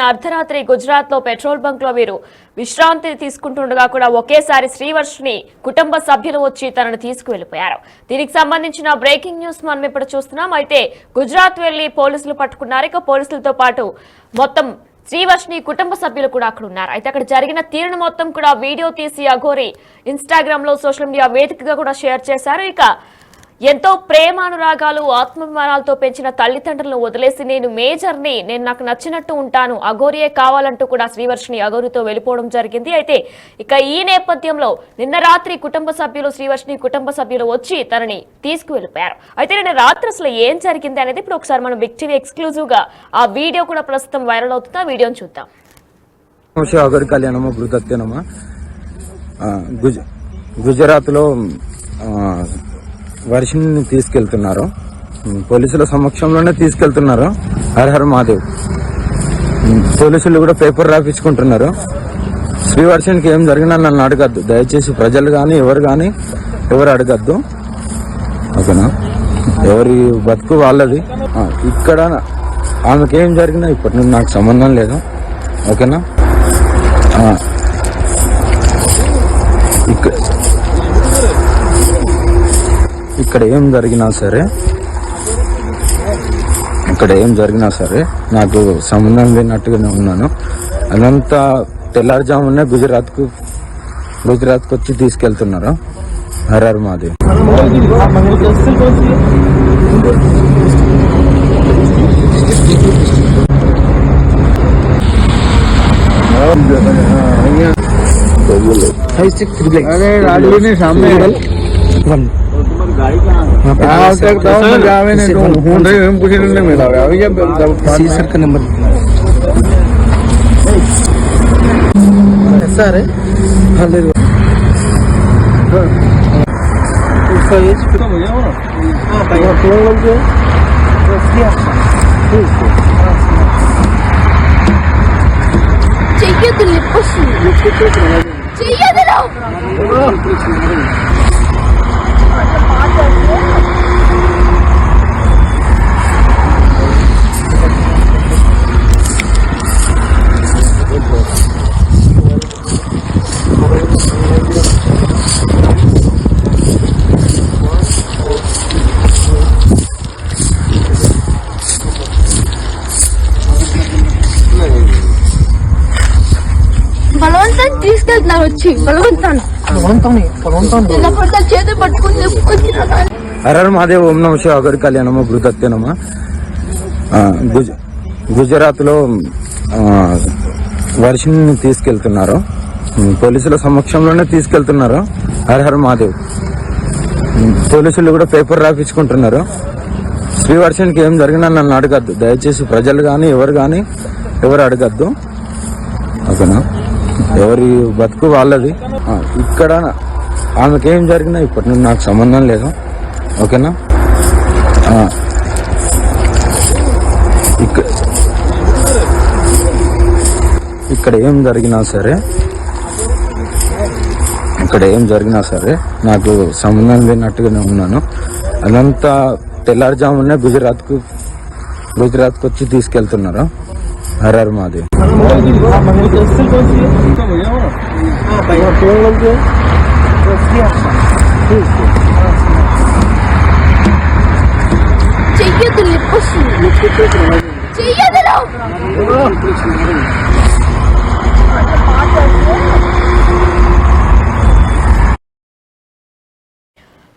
అర్ధరాత్రి గుజరాత్ లో petrol bunk లో వీరు విశ్రాంతి తీసుకుంటుండగా కూడా ఒకేసారి శ్రీవర్షిని కుటుంబ సభ్యులు వచ్చి తనను తీసుకువెళ్లిపోయారు. దీనికి సంబంధించిన బ్రేకింగ్ న్యూస్ మనం ఇప్పుడు చూస్తున్నాం. అయితే గుజరాత్ వెళ్లి పోలీసులు పట్టుకున్నారు. ఇక పోలీసులతో పాటు మొత్తం శ్రీవర్షిని కుటుంబ సభ్యులు కూడా అక్కడ ఉన్నారు. అయితే అక్కడ జరిగిన తీరును మొత్తం కూడా వీడియో తీసి అఘోరి ఇన్స్టాగ్రామ్ లో సోషల్ మీడియా వేదికగా కూడా షేర్ చేశారు. ఇక ఎంతో ప్రేమానురాగాలు ఆత్మాభిమానాలతో పెంచిన తల్లిదండ్రులను వదిలేసి నేను నాకు నచ్చినట్టు ఉంటాను, అఘోరియే కావాలంటూ కూడా శ్రీవర్షిని అఘోరితో వెళ్ళిపోవడం జరిగింది. అయితే ఇక ఈ నేపథ్యంలో నిన్న రాత్రి శ్రీవర్షిని కుటుంబ సభ్యులు వచ్చి తనని తీసుకువెళ్ళిపోయారు. అయితే నిన్న రాత్రి అసలు ఏం జరిగింది అనేది ఇప్పుడు ఒకసారి మనం బిగ్ టీవీ ఎక్స్క్లూజివ్ గా ఆ వీడియో కూడా ప్రస్తుతం వైరల్ అవుతుంది. ఆ వీడియోని చూద్దాం. గుజరాత్ లో వర్షిని తీసుకెళ్తున్నారు, పోలీసుల సమక్షంలోనే తీసుకెళ్తున్నారు. Her her Mahadev. పోలీసులు కూడా పేపర్ రాపించుకుంటున్నారు. శ్రీవర్షినికి ఏం జరిగినా నన్ను అడగద్దు దయచేసి, ప్రజలు కానీ ఎవరు అడగద్దు, ఓకేనా? ఎవరి బతుకు వాళ్ళది. ఇక్కడ ఆమెకేం జరిగినా ఇప్పటి నుండి నాకు సంబంధం లేదు, ఓకేనా? ఇక్కడ ఏం జరిగినా సరే నాకు సంబంధం లేనట్టుగానే ఉన్నాను. అదంతా తెల్లారుజామునే గుజరాత్కు వచ్చి తీసుకెళ్తున్నారు. Her her Mahadev. सीसर का नंबर सर है चाहिए तो चाहिए బలవంతం తీసుకెళ్తున్నారు. వచ్చి బలవంతం చేతి పట్టుకుని హర్ హర్ మహాదేవ్. ఓం నమః శివాయ. అఘోరి కళ్యాణమ భృతత్యనమ. గుజరాత్ లో వర్షిని తీసుకెళ్తున్నారు, పోలీసుల సమక్షంలోనే తీసుకెళ్తున్నారు. Her her Mahadev. పోలీసులు కూడా పేపర్ రాపించుకుంటున్నారు. శ్రీవర్షినికి ఏం జరిగినా నన్ను అడగద్దు దయచేసి, ప్రజలు కానీ ఎవరు అడగద్దు, ఓకేనా? ఎవరి బతుకు వాళ్ళది. ఇక్కడ ఆమెకేం జరిగినా ఇప్పటి నుండి నాకు సంబంధం లేదు, ఓకేనా? ఇక్కడ ఏం జరిగినా సరే నాకు సంబంధం లేనట్టుగానే ఉన్నాను. అదంతా తెల్లారుజామునే గుజరాత్కు వచ్చి తీసుకెళ్తున్నారు. Her her Mahadev.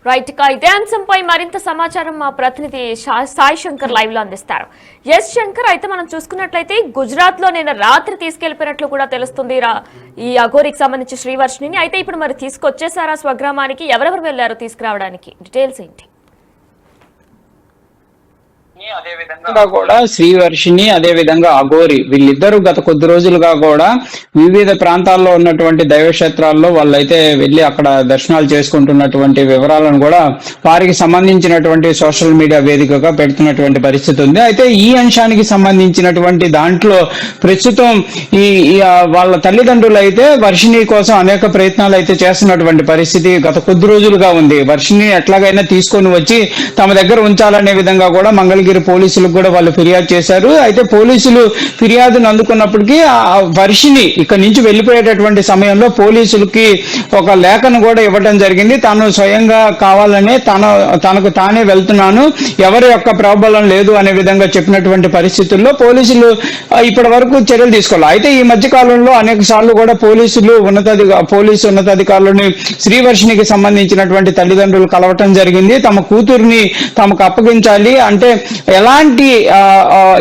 రైట్. ఇదే అంశంపై మరింత సమాచారం మా ప్రతినిధి సాయి శంకర్ లైవ్ లో అందిస్తారు. ఎస్ శంకర్, అయితే మనం చూసుకున్నట్లయితే గుజరాత్ లో నిన్న రాత్రి తీసుకెళ్లిపోయినట్లు కూడా తెలుస్తుంది ఈ అఘోరికి సంబంధించి శ్రీవర్షిని. అయితే ఇప్పుడు మరి తీసుకొచ్చేసారా స్వగ్రామానికి? ఎవరెవరు వెళ్లారు తీసుకురావడానికి? డీటెయిల్స్ ఏంటి? కూడా శ్రీవర్షిని అదే విధంగా అఘోరి వీళ్ళిద్దరూ గత కొద్ది రోజులుగా కూడా వివిధ ప్రాంతాల్లో ఉన్నటువంటి దైవక్షేత్రాల్లో వాళ్ళైతే వెళ్లి అక్కడ దర్శనాలు చేసుకుంటున్నటువంటి వివరాలను కూడా వారికి సంబంధించినటువంటి సోషల్ మీడియా వేదికగా పెడుతున్నటువంటి పరిస్థితి ఉంది. అయితే ఈ అంశానికి సంబంధించినటువంటి దాంట్లో ప్రస్తుతం ఈ వాళ్ళ తల్లిదండ్రులు అయితే వర్షిని కోసం అనేక ప్రయత్నాలు అయితే చేస్తున్నటువంటి పరిస్థితి గత కొద్ది రోజులుగా ఉంది. వర్షిని ఎట్లాగైనా తీసుకొని వచ్చి తమ దగ్గర ఉంచాలనే విధంగా కూడా మంగళగిరి మంగళగిరి పోలీసులకు కూడా వాళ్ళు ఫిర్యాదు చేశారు. అయితే పోలీసులు ఫిర్యాదును అందుకున్నప్పటికీ ఆ వర్షిని ఇక్కడ నుంచి వెళ్ళిపోయేటటువంటి సమయంలో పోలీసులకి ఒక లేఖను కూడా ఇవ్వడం జరిగింది. తాను స్వయంగా కావాలనే తనకు తానే వెళ్తున్నాను, ఎవరి యొక్క ప్రాబల్యం లేదు అనే విధంగా చెప్పినటువంటి పరిస్థితుల్లో పోలీసులు ఇప్పటి వరకు చర్యలు తీసుకోవాలి. అయితే ఈ మధ్య కాలంలో అనేక సార్లు కూడా పోలీసు ఉన్నతాధికారులని శ్రీవర్షినికి సంబంధించినటువంటి తల్లిదండ్రులు కలవటం జరిగింది. తమ కూతుర్ని తమకు అప్పగించాలి అంటే ఎలాంటి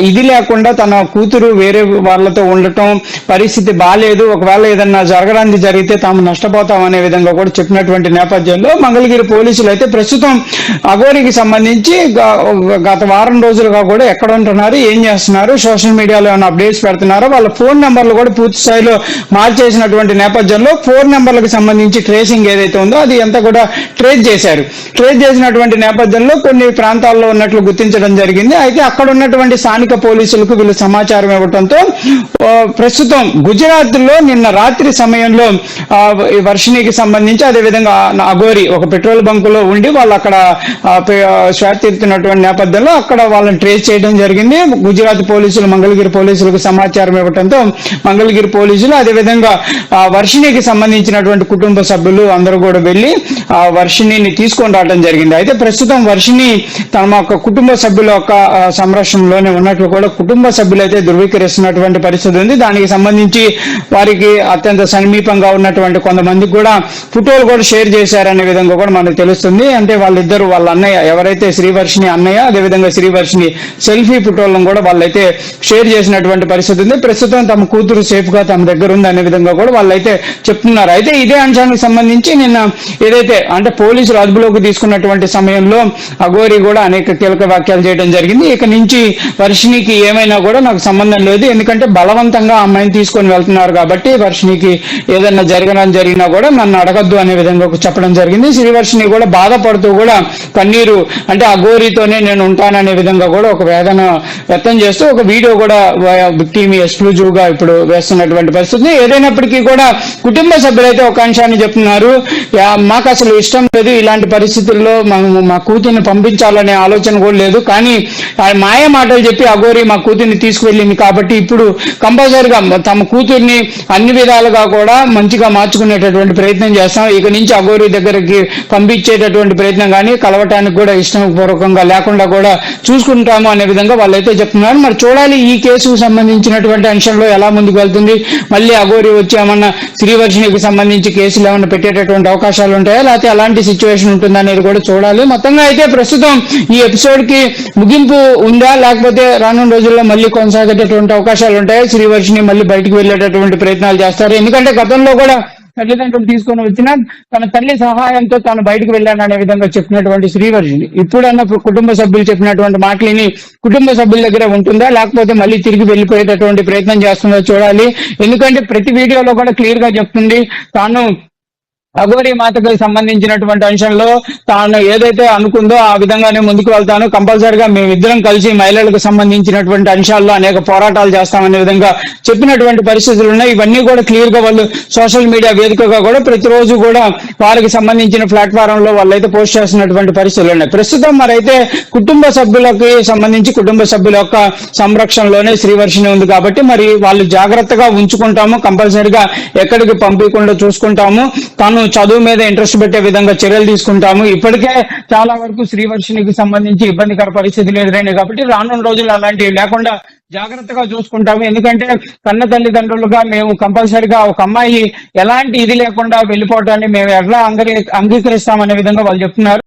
ఇది లేకుండా తన కూతురు వేరే వాళ్ళతో ఉండటం, పరిస్థితి బాలేదు, ఒకవేళ ఏదన్నా జరగడానికి జరిగితే తాము నష్టపోతాం అనే విధంగా కూడా చెప్పినటువంటి నేపథ్యంలో మంగళగిరి పోలీసులు అయితే ప్రస్తుతం అఘోరికి సంబంధించి గత వారం రోజులుగా కూడా ఎక్కడ ఉంటున్నారు, ఏం చేస్తున్నారు, సోషల్ మీడియాలో ఏమైనా అప్డేట్స్ పెడుతున్నారో, వాళ్ళ ఫోన్ నెంబర్లు కూడా పూర్తి స్థాయిలో మార్చేసినటువంటి నేపథ్యంలో ఫోన్ నెంబర్లకు సంబంధించి ట్రేసింగ్ ఏదైతే ఉందో అది అంతా కూడా ట్రేస్ చేశారు. ట్రేస్ చేసినటువంటి నేపథ్యంలో కొన్ని ప్రాంతాల్లో ఉన్నట్లు గుర్తించడం జరిగింది. అయితే అక్కడ ఉన్నటువంటి స్థానిక పోలీసులకు వీళ్ళు సమాచారం ఇవ్వడంతో ప్రస్తుతం గుజరాత్ లో నిన్న రాత్రి సమయంలో వర్షినికి సంబంధించి అదేవిధంగా అఘోరి ఒక పెట్రోల్ బంక్ లో ఉండి వాళ్ళు అక్కడ శ్వాస తీరుతున్నటువంటి నేపథ్యంలో అక్కడ వాళ్ళని ట్రేస్ చేయడం జరిగింది. గుజరాత్ పోలీసులు మంగళగిరి పోలీసులకు సమాచారం ఇవ్వడంతో మంగళగిరి పోలీసులు అదేవిధంగా వర్షినికి సంబంధించినటువంటి కుటుంబ సభ్యులు అందరూ కూడా వెళ్లి ఆ వర్షిణిని తీసుకొని రావడం జరిగింది. అయితే ప్రస్తుతం వర్షిణి తమ యొక్క కుటుంబ సభ్యుల యొక్క సంరక్షణలోనే ఉన్నట్లు కూడా కుటుంబ సభ్యులు అయితే ధృవీకరిస్తున్నటువంటి పరిస్థితి ఉంది. దానికి సంబంధించి వారికి అత్యంత సమీపంగా ఉన్నటువంటి కొంతమందికి కూడా ఫోటోలు కూడా షేర్ చేశారనే విధంగా కూడా మనకు తెలుస్తుంది. అంటే వాళ్ళిద్దరు వాళ్ళ అన్నయ్య ఎవరైతే శ్రీవర్షిని అన్నయ్య అదేవిధంగా శ్రీవర్షిని సెల్ఫీ ఫోటోలను కూడా వాళ్ళైతే షేర్ చేసినటువంటి పరిస్థితి ఉంది. ప్రస్తుతం తమ కూతురు సేఫ్ గా తమ దగ్గర ఉంది అనే విధంగా కూడా వాళ్ళైతే చెప్తున్నారు. అయితే ఇదే అంశానికి సంబంధించి నిన్న ఏదైతే అంటే పోలీసులు అదుపులోకి తీసుకున్నటువంటి సమయంలో అఘోరి కూడా అనేక కీలక వ్యాఖ్యలు చేయడం జరిగింది. ఇక నుంచి వర్షినికి ఏమైనా కూడా నాకు సంబంధం లేదు, ఎందుకంటే బలవంతంగా అమ్మాయిని తీసుకొని వెళ్తున్నారు కాబట్టి వర్షినికి ఏదైనా జరిగినా కూడా నన్ను అడగద్దు అనే విధంగా చెప్పడం జరిగింది. శ్రీవర్షిని కూడా బాధపడుతూ కూడా కన్నీరు అంటే అఘోరితోనే నేను ఉంటాననే విధంగా కూడా ఒక వేదన వ్యక్తం చేస్తూ ఒక వీడియో కూడా టీవీ ఎక్స్క్లూజివ్ గా ఇప్పుడు వేస్తున్నటువంటి పరిస్థితి. ఏదైనప్పటికీ కూడా కుటుంబ సభ్యులైతే ఒక అంశాన్ని చెప్తున్నారు, మాకు అసలు ఇష్టం లేదు ఇలాంటి పరిస్థితుల్లో మా కూతుర్ని పంపించాలనే ఆలోచన కూడా లేదు, కానీ మాయ మాటలు చెప్పి అఘోరి మా కూతుర్ని తీసుకువెళ్ళింది కాబట్టి ఇప్పుడు కంపల్సరిగా తమ కూతుర్ని అన్ని విధాలుగా కూడా మంచిగా మార్చుకునేటటువంటి ప్రయత్నం చేస్తాం, ఇక నుంచి అఘోరి దగ్గరికి పంపించేటటువంటి ప్రయత్నం కానీ కలవటానికి కూడా ఇష్టపూర్వకంగా లేకుండా కూడా చూసుకుంటాము అనే విధంగా వాళ్ళైతే చెప్తున్నారు. మరి చూడాలి ఈ కేసుకు సంబంధించినటువంటి అంశంలో ఎలా ముందుకు వెళ్తుంది, మళ్ళీ అఘోరి వచ్చి ఏమన్నా శ్రీవర్షినికి సంబంధించి కేసులు ఏమన్నా పెట్టేటటువంటి అవకాశాలు ఉంటాయా లేకపోతే అలాంటి సిచ్యువేషన్ ఉంటుందా అనేది కూడా చూడాలి. మొత్తంగా అయితే ప్రస్తుతం ఈ ఎపిసోడ్ కి ముగింపు ఉందా లేకపోతే రానున్న రోజుల్లో మళ్ళీ కొనసాగేటటువంటి అవకాశాలు ఉంటాయా, శ్రీవర్షిని మళ్ళీ బయటకు వెళ్ళేటటువంటి ప్రయత్నాలు చేస్తారు, ఎందుకంటే గతంలో కూడా తల్లిదండ్రులు తీసుకొని వచ్చినా తన తల్లి సహాయంతో తాను బయటకు వెళ్ళాననే విధంగా చెప్పినటువంటి శ్రీవర్షిని ఇప్పుడన్నా కుటుంబ సభ్యులు చెప్పినటువంటి మాటలని కుటుంబ సభ్యుల దగ్గర ఉంటుందా లేకపోతే మళ్ళీ తిరిగి వెళ్ళిపోయేటటువంటి ప్రయత్నం చేస్తుందో చూడాలి. ఎందుకంటే ప్రతి వీడియోలో కూడా క్లియర్ గా చెప్తుంది తాను అఘోరి మాతకు సంబంధించినటువంటి అంశంలో తాను ఏదైతే అనుకుందో ఆ విధంగానే ముందుకు వెళ్తాను, కంపల్సరిగా మేమిద్దరం కలిసి మహిళలకు సంబంధించినటువంటి అంశాల్లో అనేక పోరాటాలు చేస్తామనే విధంగా చెప్పినటువంటి పరిస్థితులు ఉన్నాయి. ఇవన్నీ కూడా క్లియర్ గా వాళ్ళు సోషల్ మీడియా వేదికగా కూడా ప్రతిరోజు కూడా వారికి సంబంధించిన ప్లాట్ఫామ్ లో వాళ్ళైతే పోస్ట్ చేస్తున్నటువంటి పరిస్థితులు ఉన్నాయి. ప్రస్తుతం మరైతే కుటుంబ సభ్యులకి సంబంధించి కుటుంబ సభ్యుల యొక్క సంరక్షణలోనే శ్రీవర్షిని ఉంది కాబట్టి మరి వాళ్ళు జాగ్రత్తగా ఉంచుకుంటాము, కంపల్సరిగా ఎక్కడికి పంపించకుండా చూసుకుంటాము, తాను చదువు మీద ఇంట్రెస్ట్ పెట్టే విధంగా చర్యలు తీసుకుంటాము. ఇప్పటికే చాలా వరకు శ్రీవర్షినికి సంబంధించి ఇబ్బందికర పరిస్థితులు ఎదురైనాయి కాబట్టి రానున్న రోజులు అలాంటివి లేకుండా జాగ్రత్తగా చూసుకుంటాము. ఎందుకంటే కన్న తల్లిదండ్రులుగా మేము కంపల్సరిగా ఒక అమ్మాయి ఎలాంటి ఇది లేకుండా వెళ్ళిపోవటాన్ని మేము ఎట్లా అంగీకరిస్తామనే విధంగా వాళ్ళు చెప్తున్నారు.